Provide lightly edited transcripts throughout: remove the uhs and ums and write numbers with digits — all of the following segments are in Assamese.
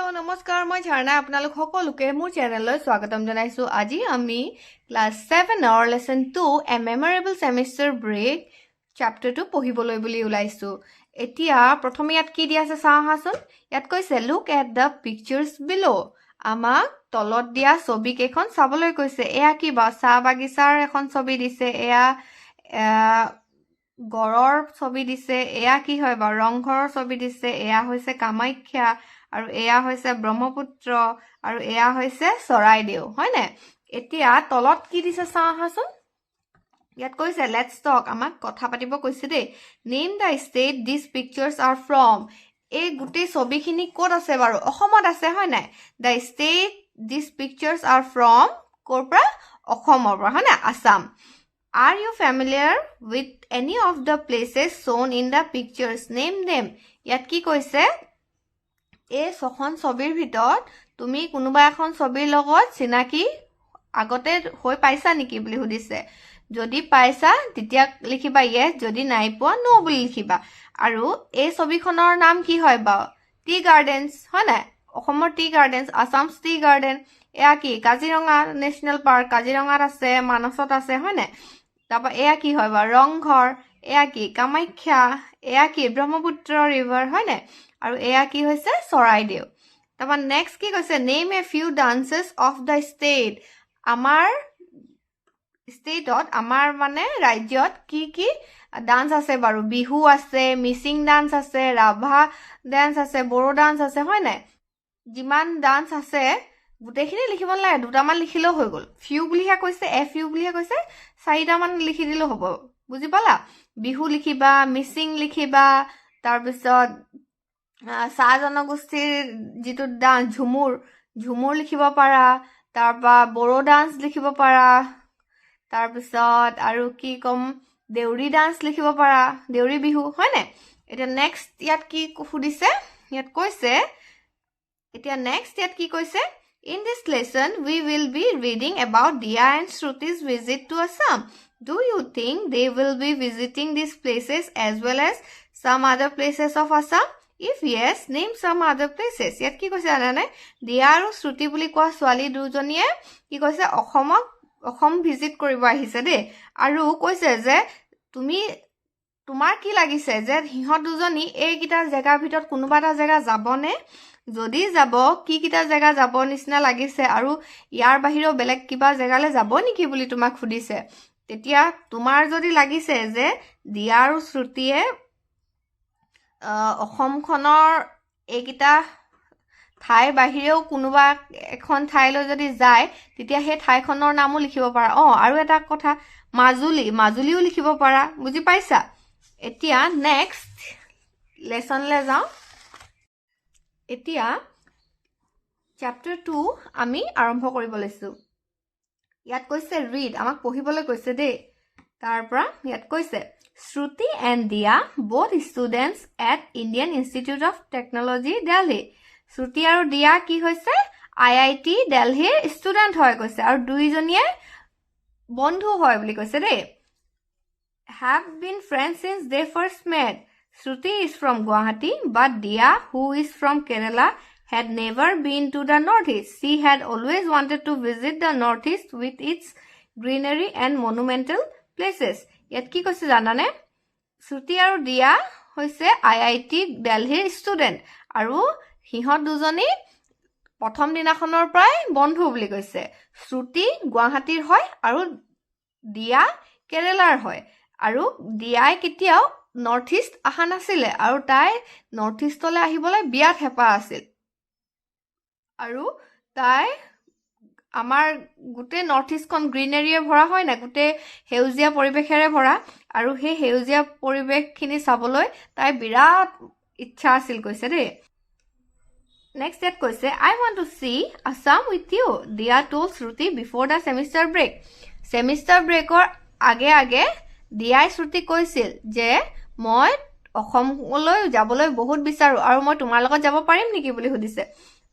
হেল্ল' নমস্কাৰ মই ঝাৰণা আপোনালোক সকলোকে মোৰ চেনেললৈ স্বাগতম জনাইছোঁ আজি আমি ক্লাছ 7ৰ লেসন 2 এ মেমৰেবল সেমিষ্টাৰ ব্ৰেক চেপ্টাৰটো পঢ়িবলৈ বুলি ওলাইছোঁ এতিয়া প্ৰথমে ইয়াত কি দিয়া আছে চাওঁ আহাচোন ইয়াত কৈছে লুক এট দ্য পিকচাৰ্ছ বিলো আমাক তলত দিয়া ছবি কেইখন চাবলৈ কৈছে এয়া কি বা চাহ বাগিচাৰ এখন ছবি দিছে এয়া গড়ৰ ছবি দিছে এয়া কি হয় বা ৰংঘৰৰ ছবি দিছে এয়া হৈছে কামাখ্যা আৰু এয়া হৈছে ব্ৰহ্মপুত্ৰ আৰু এয়া হৈছে চৰাইদেউ হয়নে এতিয়া তলত কি দিছে চাওঁ আহাচোন ইয়াত কৈছে লেটস টক আমাক কথা পাতিব কৈছে দেই name the state this pictures R from এই গোটেই ছবিখিনি ক'ত আছে বাৰু অসমত আছে হয় নাই the state this pictures R from ক'ৰ পৰা অসমৰ পৰা হয় নাই Assam Are you familiar with any of the places shown in the pictures? Name them. ইয়াত কি কৈছে এই ছখন ছবিৰ ভিতৰত তুমি কোনোবা এখন ছবিৰ লগত চিনাকি আগতে হৈ পাইছা নেকি বুলি সুধিছে যদি পাইছা তেতিয়া লিখিবা yes যদি নাই পোৱা no বুলি লিখিবা আৰু এই ছবিখনৰ নাম কি হয় বা টি গাৰ্ডেন্স হয় নাই অসমৰ টি গাৰ্ডেন্স আসাম টি গাৰ্ডেন এয়া কি কাজিৰঙা নেশ্যনেল পাৰ্ক কাজিৰঙাত আছে মানসত আছে হয় নাই তারপর এয়া কি হয় বা রংঘর এয়া কি কামাখ্যা এয়া কি ব্রহ্মপুত্র রিভার হয় না আর এয়া কি হয়েছে চৰাইদেউ তারপর নেক্সট কি কৈছে name a few dances of the state আমার স্টেটত আমার মানে রাজ্যত কি কি ডান্স আছে বাৰু বিহু আছে মিচিং ডান্স আছে ৰাভা ডান্স আছে বড়ো ডান্স আছে হয় নাই যিমান ডান্স আছে গোটেইখিনি লিখিব নালাগে দুটামান লিখিলেও হৈ গ'ল ফিউ বুলিহে কৈছে ফিউ বুলিহে কৈছে চাৰিটামান লিখি দিলেও হ'ব বুজি পালা বিহু লিখিবা মিচিং লিখিবা তাৰপিছত চাহ জনগোষ্ঠীৰ যিটো ডান্স ঝুমুৰ লিখিব পাৰা তাৰপৰা বড়ো ডান্স লিখিব পাৰা তাৰপিছত আৰু কি কম দেউৰী ডান্স লিখিব পাৰা দেউৰী বিহু হয় নাই এতিয়া নেক্সট ইয়াত কি সুধিছে ইয়াত কৈছে এতিয়া নেক্সট ইয়াত কি কৈছে In this lesson, we will be reading about Dia and Shruti's visit to Assam. Do you think they will be visiting these places as well as some other places of Assam? If yes, name some other places. ইয়াত কি কৈছে জানানে দিয়া আৰু শ্ৰুতি বুলি কোৱা ছোৱালী দুজনীয়ে কি কৈছে অসম ভিজিট কৰিব আহিছে দেই আৰু কৈছে যে তোমাৰ কি লাগিছে যে সিহঁত দুজনী এইকেইটা জেগাৰ ভিতৰত কোনোবা এটা জেগা যাবনে যদি যাব কি কিটা জেগা যাব নিচিনা লাগিছে আৰু ইয়াৰ বাহিৰেও বেলেগ কিবা জেগালৈ যাব নেকি বুলি তোমাক সুধিছে তেতিয়া তোমাৰ যদি লাগিছে যে দিয়া আৰু শ্ৰুতিয়ে অসমখনৰ এইকিটা ঠাইৰ বাহিৰেও কোনোবা এখন ঠাইলৈ যদি যায় তেতিয়া সেই ঠাইখনৰ নামো লিখিব পাৰা আৰু এটা কথা মাজুলীও লিখিব পাৰা বুজি পাইছা এতিয়া নেক্সট লেসনলৈ যাওঁ এতিয়া চেপ্টাৰ 2 আমি আৰম্ভ কৰিব লৈছো ইয়াত কৈছে ৰিড আমাক পঢ়িবলৈ কৈছে দেই তাৰ পৰা ইয়াত কৈছে শ্ৰুতি এণ্ড দিয়া both students at Indian Institute of Technology Delhi শ্ৰুতি আৰু দিয়া কি হৈছে IIT দিল্লীৰ ষ্টুডেন্ট হয় কৈছে আৰু দুইজনীয়ে বন্ধু হয় বুলি কৈছে দেই have been friends since they first met Shruti is from Guwahati, but Dia, who is from Kerala, had never been to the Northeast. She had always wanted to visit the Northeast with its greenery and monumental places. Yat ki koise janane? Shruti aru Dia hoise IIT Delhi student. Aru hihot dujoni prothom dinakhonor prai bondhu boli koise. Shruti Guwahatir hoy aru Dia Keralar hoy. Aru Dia ketiao north east আহা নাছিলে আৰু তাই নৰ্থ ইষ্টলৈ আহিবলৈ বিয়াত হেঁপাহ আছিল আৰু তাই আমাৰ গোটেই নৰ্থ ইষ্টখন গ্ৰীনেৰীয়ে ভৰা হয় না গোটেই সেউজীয়া পৰিৱেশেৰে ভৰা আৰু সেই সেউজীয়া পৰিৱেশখিনি চাবলৈ তাই বিৰাট ইচ্ছা আছিল কৈছে দেই নেক্সট ইয়াত কৈছে I want to see Assam with you Dia told Shruti before the semester break semester breakৰ আগে দিয়াই শ্ৰুতি কৈছিল যে মই অসমলৈ যাবলৈ বহুত বিচাৰো আৰু মই তোমাৰ লগত যাব পাৰিম নেকি বুলি সুধিছে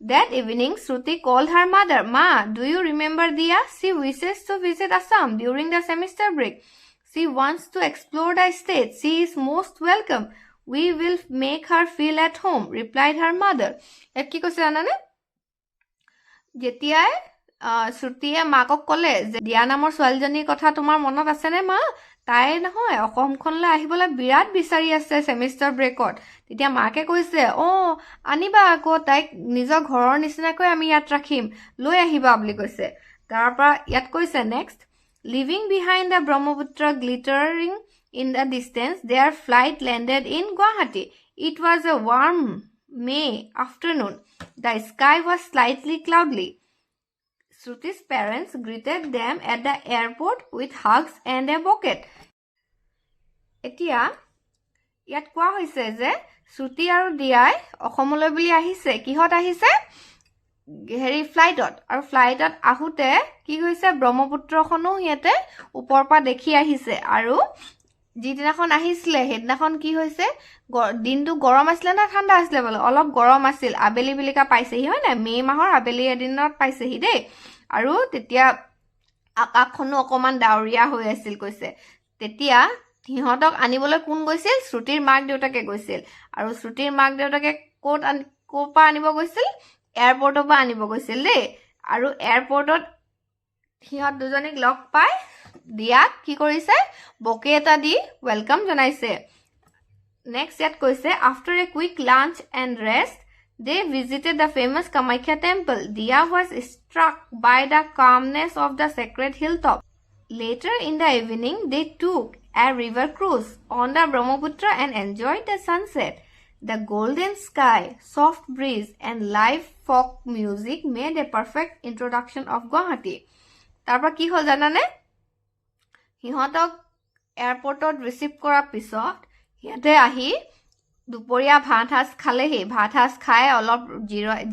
That evening Shruti called her mother Ma do you remember Dia she wishes to visit Assam during the semester break she wants to explore the state she is most welcome We will make her feel at home, replied her mother. ইয়াত কি কৈছে জানানে? যেতিয়াই শ্ৰুতিয়ে মাকক ক'লে যে দিয়া নামৰ ছোৱালীজনীৰ কথা তোমাৰ মনত আছেনে মা? তাই নহয় অসমখনলৈ আহিবলৈ বিৰাট বিচাৰি আছে ছেমিষ্টাৰ ব্ৰেকত। তেতিয়া মাকে কৈছে আনিবা আকৌ, তাইক নিজৰ ঘৰৰ নিচিনাকৈ আমি ইয়াত ৰাখিম, লৈ আহিবা বুলি কৈছে। তাৰ পৰা ইয়াত কৈছে next, living behind the Brahmaputra glittering in the distance, their flight landed in Guwahati. It was a warm May afternoon. The sky was slightly cloudy. Shruti's parents greeted them at the airport with hugs and a bouquet. এতিয়া ইয়াত কোৱা হৈছে যে শ্ৰুতি আৰু দিয়াই অসমলৈ বুলি আহিছে। কিহত আহিছে? ফ্লাইটত। আৰু ফ্লাইটত আহোঁতে কি হৈছে, ব্ৰহ্মপুত্ৰখনো সিহঁতে ওপৰৰ পৰা দেখি আহিছে। আৰু যিদিনাখন আহিছিলে সেইদিনাখন কি হৈছে, দিনটো গৰম আছিলে নে ঠাণ্ডা আছিলে বোলে? অলপ গৰম আছিল। আবেলি বেলিকা পাইছেহি, হয় নাই? মে' মাহৰ আবেলি এদিনত পাইছেহি দেই। আৰু তেতিয়া আকাশখনো অকণমান ডাৱৰীয়া হৈ আছিল কৈছে। তেতিয়া সিহঁতক আনিবলৈ কোন গৈছিল? শ্ৰুতিৰ মাক দেউতাকে গৈছিল। আৰু শ্ৰুতিৰ মাক দেউতাকে ক'ৰ পৰা আনিব গৈছিল? এয়াৰপৰ্টৰ পৰা আনিব গৈছিল দেই। আৰু এয়াৰপৰ্টত সিহঁত দুজনীক লগ পাই দিয়াক কি কৰিছে? বকে এটা দি ৱেলকাম জনাইছে। নেক্সট ইয়াত কৈছে, after a quick lunch and rest they visited the famous Kamakhya temple. Dia was struck by the calmness of the sacred hilltop. Later in the evening, they took a river cruise on the Brahmaputra and enjoyed the sunset. The golden sky, soft breeze, and live folk music made a perfect introduction of Guwahati. তাৰপৰা কি হ'ল জানানে? সিহঁতক এয়াৰপৰ্টত ৰিচিভ কৰাৰ পিছত সিহঁতে আহি দুপৰীয়া ভাত সাজ খালেহি। ভাত সাজ খাই অলপ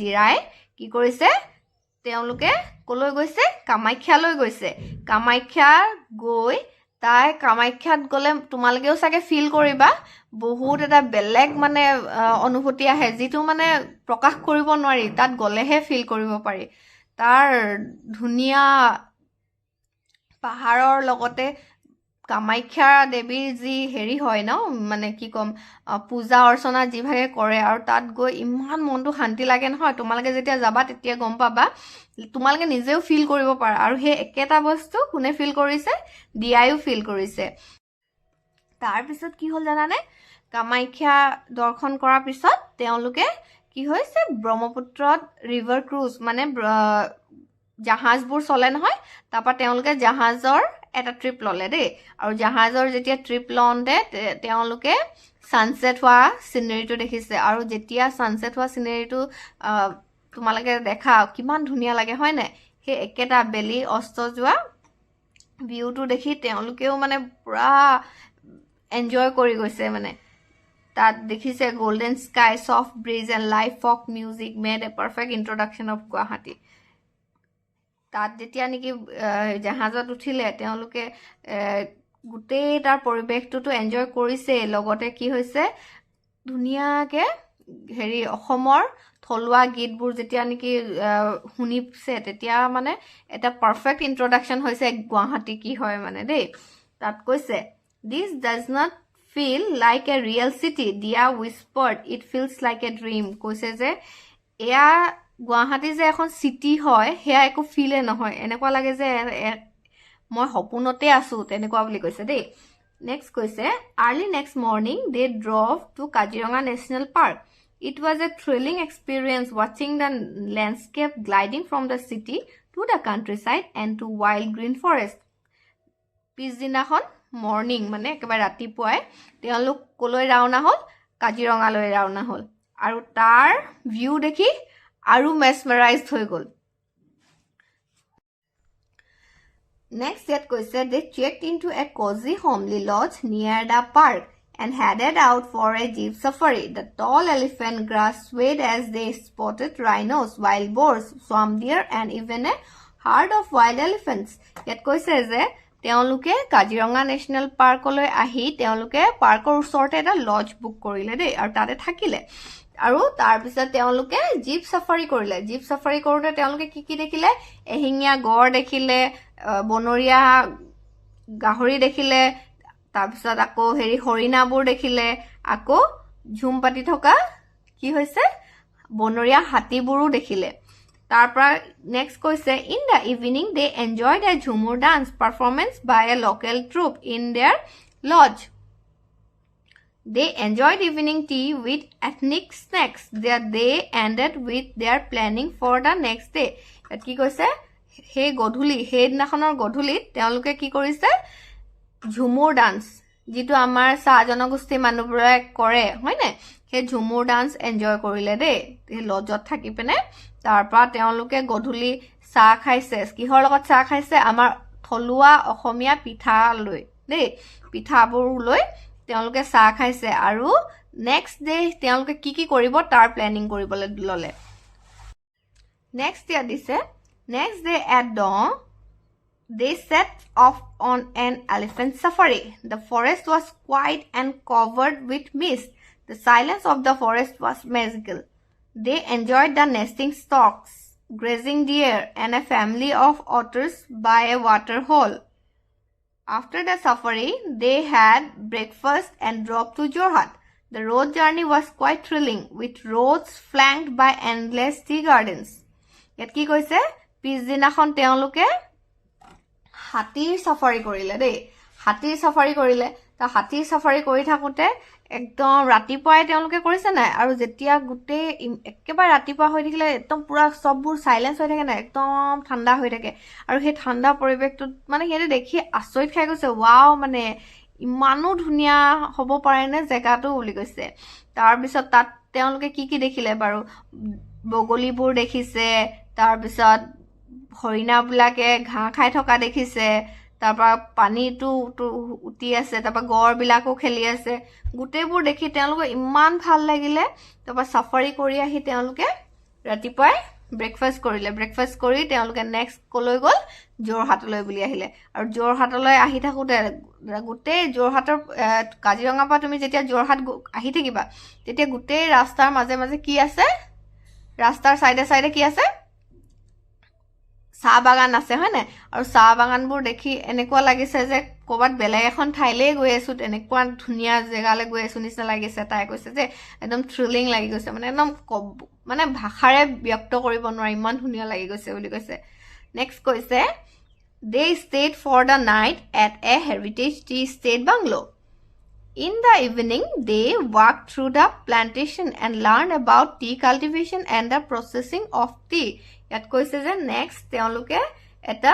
জিৰাই কি কৰিছে, তেওঁলোকে ক'লৈ গৈছে? কামাখ্যালৈ গৈছে। কামাখ্যা গৈ কামাখ্যাত গ'লে তোমালোকেও চাগে ফিল কৰিবা, বহুত এটা বেলেগ মানে অনুভূতি আহে, যিটো মানে প্ৰকাশ কৰিব নোৱাৰি, তাত গ'লেহে ফিল কৰিব পাৰি। তাৰ ধুনীয়া পাহাৰৰ লগতে কামাখ্যা দেৱীৰ যি হয় ন, মানে কি ক'ম, পূজা অৰ্চনা যিভাগে কৰে, আৰু তাত গৈ ইমান মনটো শান্তি লাগে নহয়। তোমালোকে যেতিয়া যাবা তেতিয়া গম পাবা, তোমালোকে নিজেও ফিল কৰিব পাৰা। আৰু সেই একেটা বস্তু কোনে ফিল কৰিছে? দিয়ায়ো ফিল কৰিছে। তাৰপিছত কি হ'ল জানানে? কামাখ্যা দৰ্শন কৰাৰ পিছত তেওঁলোকে কি হৈছে, ব্ৰহ্মপুত্ৰত ৰিভাৰ ক্ৰুজ মানে জাহাজবোৰ চলে নহয়, তাৰপৰা তেওঁলোকে জাহাজৰ এটা ট্ৰিপ ল'লে দেই। আৰু জাহাজৰ যেতিয়া ট্ৰিপ লওঁতে তেওঁলোকে ছানছেট হোৱা চিনেৰীটো দেখিছে। আৰু যেতিয়া ছানছেট হোৱা চিনেৰীটো তোমালোকে দেখা কিমান ধুনীয়া লাগে, হয় নাই? সেই একেটা বেলি অস্ত যোৱা ভিউটো দেখি তেওঁলোকেও মানে পুৰা এনজয় কৰি গৈছে। মানে তাত দেখিছে golden sky, soft bridge and live folk music made a perfect introduction of Guwahati. তাত যেতিয়া নেকি জাহাজত উঠিলে তেওঁলোকে গোটেই তাৰ পৰিৱেশটোতো এনজয় কৰিছে। লগতে কি হৈছে, ধুনীয়াকৈ অসমৰ থলুৱা গীতবোৰ যেতিয়া নেকি শুনিছে, তেতিয়া মানে এটা পাৰফেক্ট ইন্ট্ৰডাকশ্যন হৈছে গুৱাহাটী কি হয় মানে দেই। তাত কৈছে, this does not feel like a real city, Diya whispered, it feels like a dream. কৈছে যে এয়া গুৱাহাটী যে এখন চিটি হয়, সেয়া একো ফিলে নহয়, এনেকুৱা লাগে যে মই সপোনতে আছোঁ, তেনেকুৱা বুলি কৈছে দেই। নেক্সট কৈছে, early next morning they drove to Kaziranga national park. It was a thrilling experience ৱাচিং the landscape gliding from the city to the countryside and to wild green forest. পিছদিনাখন মৰ্ণিং মানে একেবাৰে ৰাতিপুৱাই তেওঁলোক ক'লৈ ৰাওনা হ'ল? কাজিৰঙালৈ ৰাওনা হ'ল। আৰু তাৰ ভিউ দেখি আৰু মেছমেৰাইজড হৈ গ'ল। নেক্সট ইয়াত কৈছে, they checked into a cozy homely lodge near the park and headed out for a jeep safari. The tall elephant grass swayed as they spotted rhinos, wild boars, swamp deer and even a herd of wild elephants. ইয়াত কৈছে যে তেওঁলোকে কাজিৰঙা নেশ্যনেল পাৰ্কলৈ আহি তেওঁলোকে পাৰ্কৰ ওচৰতে এটা লজ বুক কৰিলে দেই, আৰু তাতে থাকিলে। আৰু তাৰপিছত তেওঁলোকে জীপ চাফাৰী কৰিলে। জীপ চাফাৰী কৰোঁতে তেওঁলোকে কি কি দেখিলে? এশিঙীয়া গড় দেখিলে, বনৰীয়া গাহৰি দেখিলে, তাৰপিছত আকৌ হৰিণাবোৰ দেখিলে, আকৌ ঝুম পাতি থকা কি হৈছে বনৰীয়া হাতীবোৰো দেখিলে তাৰ পৰা নেক্সট কৈছে in the evening they enjoyed a Jhumur dance performance by a local troupe in their lodge They enjoyed evening tea with ethnic snacks. They ended with their planning for the next day. ইয়াত কি কৈছে সেই গধূলি সেইদিনাখনৰ গধূলিত তেওঁলোকে কি কৰিছে ঝুমুৰ ডান্স যিটো আমাৰ চাহ জনগোষ্ঠী মানুহবোৰে কৰে হয়নে সেই ঝুমুৰ ডান্স এনজয় কৰিলে দেই সেই লজত থাকি পিনে তাৰ পৰা তেওঁলোকে গধূলি চাহ খাইছে কিহৰ লগত চাহ খাইছে আমাৰ থলুৱা অসমীয়া পিঠা লৈ দেই পিঠাবোৰ লৈ তেওঁলোকে চাহ খাইছে আৰু নেক্সট ডে তেওঁলোকে কি কৰিব তাৰ প্ল্যানিং কৰিবলৈ ললে নেক্সট ইয়াত দিছে next day at dawn they set off on an elephant safari the forest was quiet and covered with mist the silence of the forest was magical they enjoyed the nesting storks grazing deer and a family of otters by a water hole After the safari, they had breakfast and drove to Jorhat. The road journey was quite thrilling, with roads flanked by endless tea gardens. ইয়াত কি কৈছে পিছদিনাখন তেওঁলোকে হাতীৰ সাফাৰী কৰিলে দেই হাতীৰ সাফাৰী কৰিলে তা হাতীৰ সাফাৰী কৰি থাকোতে একদম ৰাতিপুৱাই তেওঁলোকে কৰিছে নাই আৰু যেতিয়া গুটে একেবাৰে ৰাতিপুৱা হৈ থাকিলে একদম পুৰা সববোৰ সাইলেন্স হৈ থাকে না একদম ঠাণ্ডা হৈ থাকে আৰু সেই ঠাণ্ডা পৰিবেশটো মানে হেতে দেখি আচৰিত খাই গৈছে ওয়াও মানে ইমানো ধুনিয়া হ'ব পাৰে নে জেগাটো বুলি কৈছে তাৰ পিছত তাত তেওঁলোকে কি দেখিলে বাৰু বগলীবোৰ দেখিছে তাৰ পিছত হৰিণাবিলাকে ঘাঁ খাই থকা দেখিছে তাৰপা পানীটো উটি আছে তাৰপা গড়বিলাকো খেলি আছে গুটেবোৰ দেখি তেওঁলোকে ইমান ভাল লাগিলে তাৰপা সাফাৰী কৰি আহি তেওঁলোকে ৰাতিপুৱাই ব্ৰেকফাষ্ট কৰিলে ব্ৰেকফাষ্ট কৰি তেওঁলোকে নেক্সট কলৈ গল জোৰহাটলৈ বুলি আহিলে আৰু জোৰহাটলৈ আহি থাকোতে গুটে জোৰহাটৰ কাজিৰঙা পৰা তুমি যেতিয়া জোৰহাট আহি থাকিবা তেতিয়া গুটে ৰাস্তাৰ মাজে মাজে কি আছে ৰাস্তাৰ সাইডে সাইডে কি আছে চাহ বাগান আছে হয় না আৰু চাহ বাগানবোৰ দেখি এনেকুৱা লাগিছে যে কোবাত বেলেগ এখন ঠাইলে গৈ আছো এনেকুৱা ধুনিয়া জেগালে গৈ আছো নিচিনা লাগিছে তাই কৈছে যে একদম থ্ৰিলিং লাগি গৈছে মানে একদম মানে ভাষাৰে ব্যক্ত কৰিব নোৱাৰি ইমান ধুনিয়া লাগি গৈছে বুলি কৈছে নেক্সট কৈছে they stayed for the night at a heritage tea estate bungalow in the evening they walked through the plantation and learned about tea cultivation and the processing of tea ইয়াত কৈছে যে নেক্সট তেওঁলোকে এটা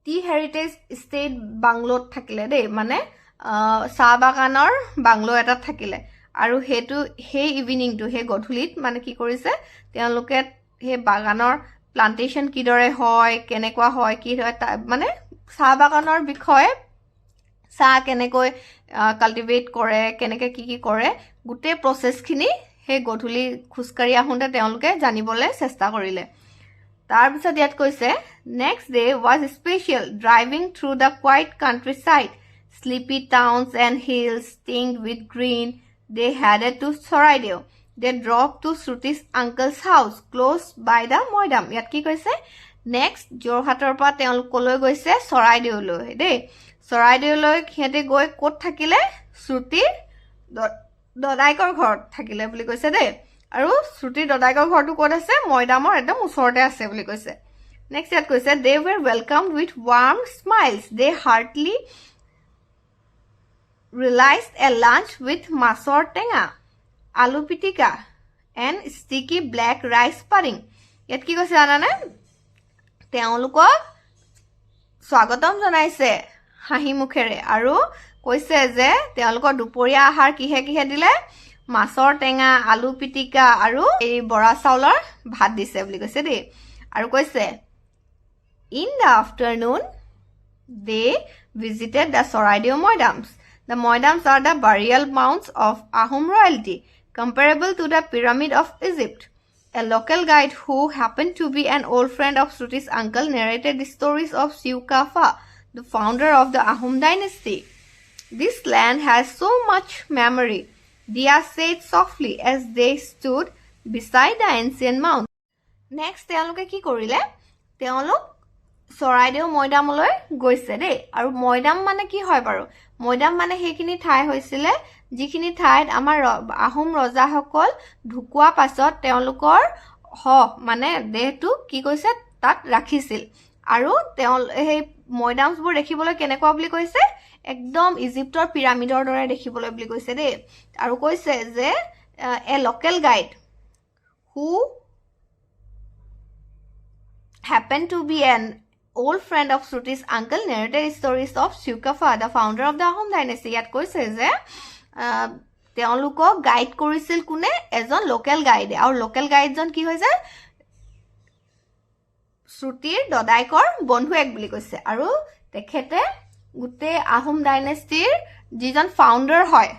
টি হেৰিটেজ ষ্টেট বাংলোত থাকিলে দেই মানে চাহ বাগানৰ বাংলো এটা থাকিলে আৰু হেতু হে ইভিনিংটো হে গধুলিত মানে কি কৰিছে তেওঁলোকে হে বাগানৰ প্লান্টেশন কিদৰে হয় কেনেকুৱা হয় কি হয় মানে চাহ বাগানৰ বিষয়ে চাহ কেনেকৈ কাল্টিভেট কৰে কেনেকৈ কি কৰে গুটে প্ৰসেসখিনি হে গধুলি খুস্কাৰি আহোঁতে তেওঁলোকে জানিবলৈ চেষ্টা কৰিলে তাৰ পিছত ইয়াত কৈছে next day was special driving through the quiet countryside sleepy towns and hills tinged with green they headed to Soraideo they drove to Sruti's uncle's house close by the Moidam ইয়াত কি কৈছে next জোৰহাটৰ পৰা তেওঁলোক কলৈ গৈছে চৰাইদেউলৈ দেই চৰাইদেউলৈ খেতে গৈ ক'ত থাকিলে শ্ৰুতিৰ দদাইকৰ ঘৰত থাকিলে বুলি কৈছে দেই আৰু শ্ৰুতিৰ দদাইকৰ ঘৰটো ক'ত আছে ময়দামৰ একদম ওচৰতে আছে বুলি কৈছে নেক্সট ইয়াত কৈছে they were welcomed with warm smiles they heartily realized a lunch with masor tenga alu pitika and sticky black rice pudding ইয়াত কি কৈছে জানানে তেওঁলোকক স্বাগতম জনাইছে হাঁহি মুখেৰে আৰু কৈছে যে তেওঁলোকৰ দুপৰীয়া আহাৰ কিহে দিলে মাছৰ টেঙা আলু পিটিকা আৰু এই বৰা চাউলৰ ভাত দিছে বুলি কৈছে দেই আৰু কৈছে in the afternoon they visited the Soraideo Moidams the Moidams are the burial mounds of Ahom royalty comparable to the pyramid of Egypt a local guide who happened to be an old friend of Sruti's uncle narrated the stories of Siukafa the founder of the Ahom dynasty this land has so much memory Dia said softly as they stood beside the ancient mound. Next, তেওঁলোকে কি কৰিলে? তেওঁলোক চৰাইদেউ ময়দামলৈ গৈছে দেই আৰু ময়দাম মানে কি হয় বাৰু? ময়দাম মানে হেখিনি ঠাই হৈছিলে যিখিনি ঠাইত আমাৰ আহোম ৰজাসকল ঢুকোৱা পাছত তেওঁলোকৰ মানে দেহটো কি কৈছে তাত ৰাখিছিল আৰু সেই মৈদামবোৰ দেখিবলৈ কেনেকুৱা বুলি কৈছে একদম ইজিপ্তৰ পিৰামিডৰ দৰে দেখিবলৈ বুলি কৈছে দেই আৰু কৈছে যে a local guide who happened to be an old friend of Shruti's uncle narrated stories of Shukafa, the founder of the Ahom dynasty. ইয়াত কৈছে যে তেওঁলোকক গাইড কৰিছিল কোনে এজন লোকেল গাইড আৰু লোকেল গাইডজন কি হৈছে শ্ৰুতিৰ দদাইকৰ বন্ধু এক বুলি কৈছে আৰু তেখেতে গোটেই আহোম ডাইনেষ্টিৰ যিজন ফাউণ্ডাৰ হয়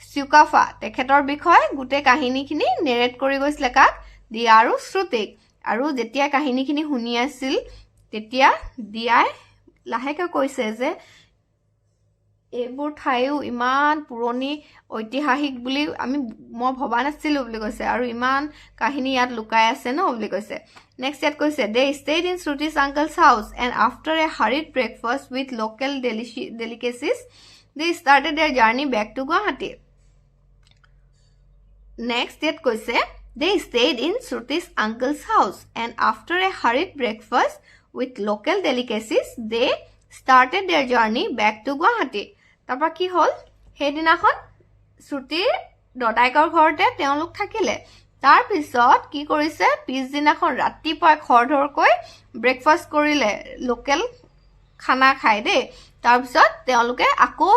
শ্যুকাফা তেখেতৰ বিষয়ে গোটেই কাহিনীখিনি নেৰেট কৰি গৈছিলে কাক দিয়া আৰু শ্ৰুতিক আৰু যেতিয়া কাহিনীখিনি শুনি আছিল তেতিয়া দিয়াই লাহেকৈ কৈছে যে এইবোৰ ঠাইও ইমান পুৰণি ঐতিহাসিক বুলি মই ভবা নাছিলো বুলি কৈছে আৰু ইমান কাহিনী ইয়াত লুকাই আছে ন বুলি কৈছে নেক্সট ইয়াত কৈছে they stayed in Shruti's uncle's house and after a hurried breakfast with local delicacies they started their journey back to Guwahati. Next ইয়াত কৈছে they stayed in Shruti's uncle's house and after a hurried breakfast with local delicacies they started their journey back to Guwahati. তাৰপৰা কি হ'ল সেইদিনাখন শ্ৰুতিৰ দদাইকৰ ঘৰতে তেওঁলোক থাকিলে তাৰ পিছত কি কৰিছে পিছদিনাখন ৰাতিপুৱা খৰধৰকৈ ব্ৰেকফাষ্ট কৰিলে লোকেল খানা খাই দেই তাৰপিছত তেওঁলোকে আকৌ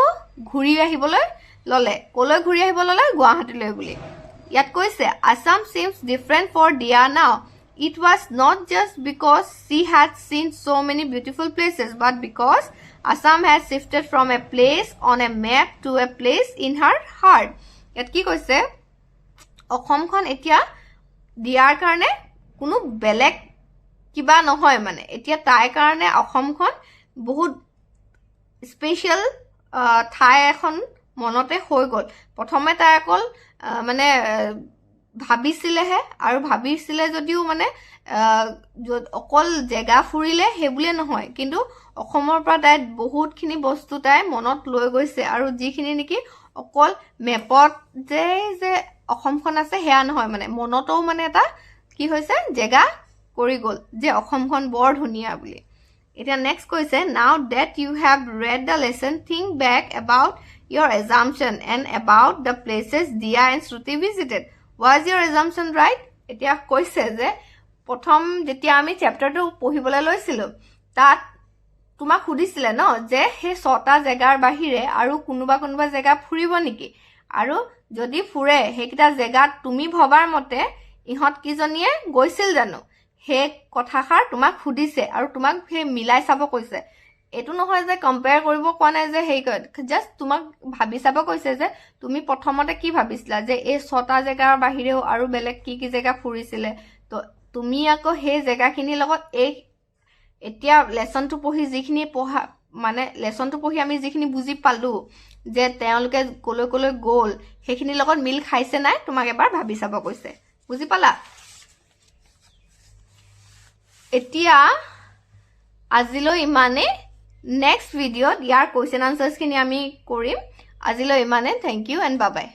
ঘূৰি আহিবলৈ ললে কলৈ ঘূৰি আহিব ললে গুৱাহাটীলৈ বুলি ইয়াত কৈছে Assam seems different for Dia now. It was not just because she had seen so many beautiful places, but because Assam has shifted from a place on a map to a place in her heart. ইয়াত কি কৈছে অসমখন এতিয়া দিয়াৰ কাৰণে কোনো বেলেগ কিবা নহয় মানে এতিয়া তাইৰ কাৰণে অসমখন বহুত স্পেশাল ঠাই এখন মনতে হৈ গ'ল প্ৰথমে তাই অকল মানে ভাবিছিলেহে আৰু ভাবিছিলে যদিও মানে অকল জেগা ফুৰিলে সেইবুলিয়ে নহয় কিন্তু অসমৰ পৰা তাই বহুতখিনি বস্তু তাই মনত লৈ গৈছে আৰু যিখিনি নেকি অকল মেপত যে অসমখন আছে সেয়া নহয় মানে মনতও মানে এটা কি হৈছে জেগা কৰি গ'ল যে অসমখন বৰ ধুনীয়া বুলি এতিয়া নেক্সট কৈছে now that you have read the lesson think back about your assumption and about the places Dia and Shruti visited. Was your assumption right? এতিয়া কৈছে যে প্ৰথম যেতিয়া আমি চেপ্টাৰটো পঢ়িবলৈ লৈছিলো তাত তোমাক সুধিছিলে ন যে সেই 6টা জেগাৰ বাহিৰে আৰু কোনোবা জেগা ফুৰিব নেকি আৰু যদি ফুৰে সেইকিটা জেগাত তুমি ভবাৰ মতে ইহঁত কিজনীয়ে গৈছিল জানো সেই কথাষাৰ তোমাক সুধিছে আৰু তোমাক সেই মিলাই চাব কৈছে এটো নহয় যে কম্পেয়াৰ কৰিব কোৱা নাই যে হেই জাস্ট তোমাক ভাবি চাব কৈছে যে তুমি প্ৰথমতে কি ভাবিছিলা যে এই 6টা জেগাৰ বাহিৰেও আৰু বেলেগ কি জেগা ফুৰিছিলে তো তুমি আকৌ সেই জেগাখিনিৰ লগত এতিয়া লেসনটো পঢ়ি যিখিনি পঢ়া মানে লেসনটো পঢ়ি আমি যিখিনি বুজি পালো যে তেওঁলোকে কলৈ গ'ল সেইখিনিৰ লগত মিল খাইছে নাই তোমাক এবাৰ ভাবি চাব কৈছে বুজি পালা এতিয়া আজিলৈ ইমানে নেক্সট ভিডিঅ'ত ইয়াৰ কোৱেশ্চন আনসাৰ্স খিনি আমি কৰিম আজিলৈ ইমানে thank you and bye by